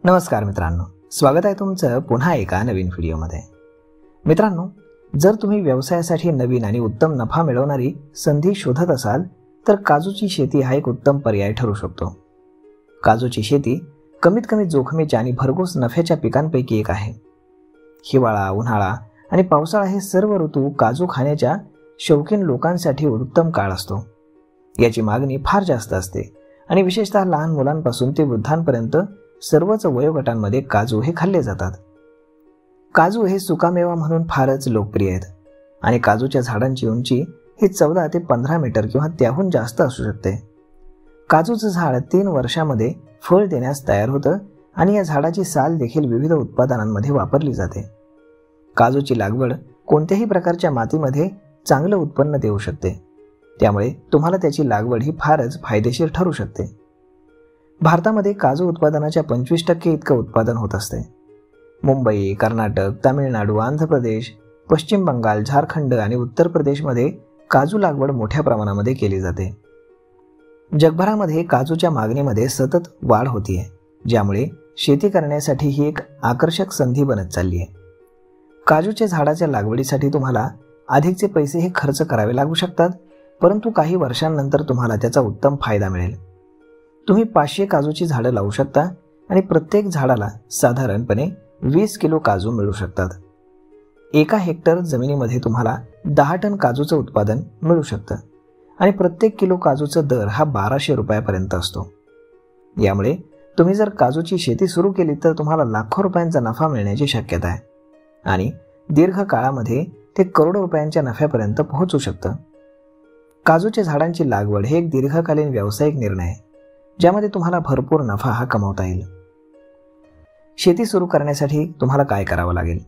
नमस्कार मित्रांनो, स्वागत आहे तुमचं पुन्हा एका नवीन व्हिडिओमध्ये। मित्रांनो, जर तुम्ही व्यवसायासाठी नवीन आणि उत्तम नफा मिळवणारी संधी शोधत असाल तर काजूची शेती हा एक उत्तम पर्याय ठरू शकतो। काजूची शेती कमीत कमी जोखमीच्या आणि भरघोस नफ्याच्या पिकांपैकी एक आहे। हिवाळा, उन्हाळा आणि पावसाळा हे सर्व ऋतू काजू खाण्याच्या शौकीन लोकांसाठी उत्तम काळ असतो। याची मागणी फार जास्त असते आणि विशेषतः लहान मुलांपासून ते वृद्धांपर्यंत सर्वच वयोगटांमध्ये काजू हे खाल्ले जातात। काजू हे सुकामेवा म्हणून फारच लोकप्रिय आहेत आणि काजूच्या झाडांची उंची ही 14 ते 15 मीटर किंवा त्याहून जास्त असू शकते। काजूचं झाड 3 वर्षांमध्ये फळ देण्यास तयार होतं आणि या झाडाची साल देखील विविध उत्पादनांमध्ये वापरली जाते। काजूची लागवड कोणत्याही प्रकारच्या मातीमध्ये चांगलं उत्पन्न देऊ शकते, त्यामुळे तुम्हाला त्याची लागवड ही फारच फायदेशीर ठरू शकते। भारतामध्ये काजू उत्पादनाच्या 25% इतकं उत्पादन होत असते। मुंबई, कर्नाटक, तामिळनाडू, आंध्र प्रदेश, पश्चिम बंगाल, झारखंड आणि उत्तर प्रदेशमध्ये काजू लागवड मोठ्या प्रमाणामध्ये केली जाते। जगभरामध्ये काजूच्या मागणीमध्ये सतत वाढ होतीये, ज्यामुळे शेती करण्यासाठी ही एक आकर्षक संधी बनत चालली आहे। काजूच्या झाडाच्या लागवडीसाठी तुम्हाला अधिकचे पैसे हे खर्च करावे लागू शकतात, परंतु काही वर्षांनंतर तुम्हाला त्याचा उत्तम फायदा मिळेल। तुम्ही 500 काजूची झाडं लावू शकता आणि प्रत्येक झाडाला साधारणपणे 20 किलो काजू मिळू शकतात। 1 हेक्टर जमिनीमध्ये तुम्हाला 10 टन काजूचं उत्पादन मिळू शकतं आणि प्रत्येक किलो काजूचा दर हा 1200 रुपयापर्यंत असतो। यामुळे तुम्ही जर काजूची शेती सुरू केली तर तुम्हाला लाखो रुपयांचा नफा मिळण्याची शक्यता आहे आणि दीर्घ काळामध्ये ते करोडो रुपयांच्या नफ्यापर्यंत पोहोचू शकतं। काजूच्या झाडांची लागवड हे एक दीर्घकालीन व्यावसायिक निर्णय आहे, ज्यामध्ये तुम्हाला भरपूर नफा हा कमावता येईल। शेती सुरू करण्यासाठी तुम्हाला काय करावं लागेल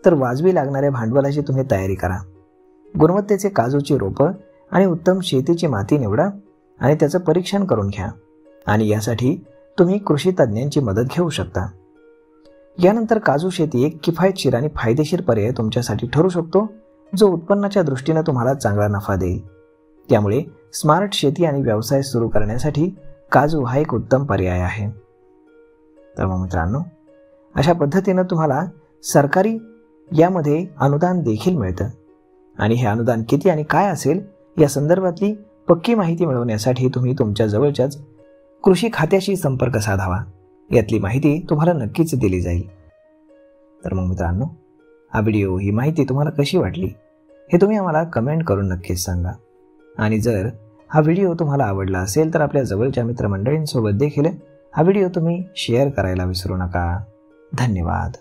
तर वाजवी लागणाऱ्या भांडवलाची तुम्ही तयारी करा। गुणवत्तेचे काजूची रोपं आणि उत्तम शेतीची माती निवडा आणि त्याचं परीक्षण करून घ्या आणि यासाठी तुम्ही कृषी तज्ज्ञांची मदत घेऊ शकता। यानंतर काजू शेती एक किफायतशीर आणि फायदेशीर पर्याय तुमच्यासाठी ठरू शकतो, जो उत्पन्नाच्या दृष्टीने तुम्हाला चांगला नफा देईल। त्यामुळे स्मार्ट शेती आणि व्यवसाय सुरू करण्यासाठी काजू हा एक उत्तम पर्याय आहे। तर मग मित्रांनो, अशा पद्धतीने तुम्हाला सरकारी यामध्ये अनुदान देखील मिळतं आणि हे अनुदान किती आणि काय असेल या संदर्भातली पक्की माहिती मिळवण्यासाठी तुम्ही तुमच्या जवळच्याच कृषी खात्याशी संपर्क साधावा। यातली माहिती तुम्हाला नक्कीच दिली जाईल। तर मग मित्रांनो, हा व्हिडिओ, ही माहिती तुम्हाला कशी वाटली हे तुम्ही आम्हाला कमेंट करून नक्कीच सांगा आणि जर हा व्हिडिओ तुम्हाला आवडला असेल तर आपल्या जवळच्या मित्रमंडळींसोबत देखील हा व्हिडिओ तुम्ही शेअर करायला विसरू नका। धन्यवाद।